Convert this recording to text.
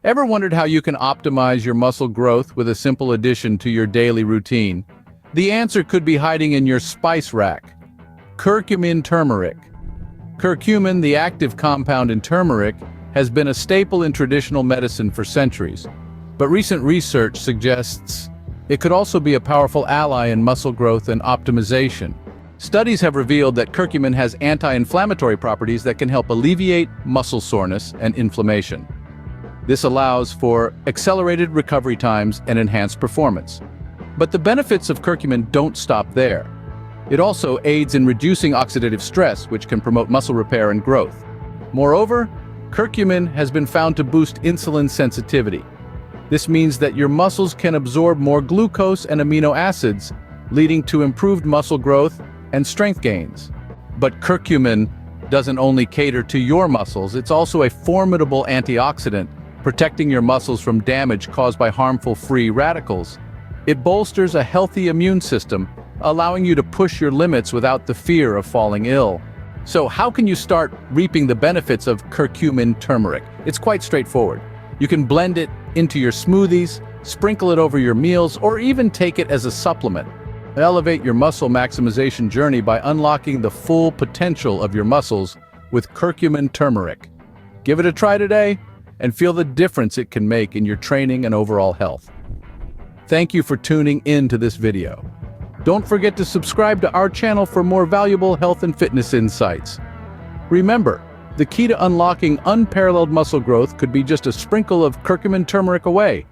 Ever wondered how you can optimize your muscle growth with a simple addition to your daily routine? The answer could be hiding in your spice rack. Curcumin turmeric. Curcumin, the active compound in turmeric, has been a staple in traditional medicine for centuries. But recent research suggests it could also be a powerful ally in muscle growth and optimization. Studies have revealed that curcumin has anti-inflammatory properties that can help alleviate muscle soreness and inflammation. This allows for accelerated recovery times and enhanced performance. But the benefits of curcumin don't stop there. It also aids in reducing oxidative stress, which can promote muscle repair and growth. Moreover, curcumin has been found to boost insulin sensitivity. This means that your muscles can absorb more glucose and amino acids, leading to improved muscle growth and strength gains. But curcumin doesn't only cater to your muscles, it's also a formidable antioxidant, protecting your muscles from damage caused by harmful free radicals. It bolsters a healthy immune system, allowing you to push your limits without the fear of falling ill. So how can you start reaping the benefits of curcumin turmeric? It's quite straightforward. You can blend it into your smoothies, sprinkle it over your meals, or even take it as a supplement. Elevate your muscle maximization journey by unlocking the full potential of your muscles with curcumin turmeric. Give it a try today and feel the difference it can make in your training and overall health. Thank you for tuning in to this video. Don't forget to subscribe to our channel for more valuable health and fitness insights. Remember, the key to unlocking unparalleled muscle growth could be just a sprinkle of curcumin turmeric away.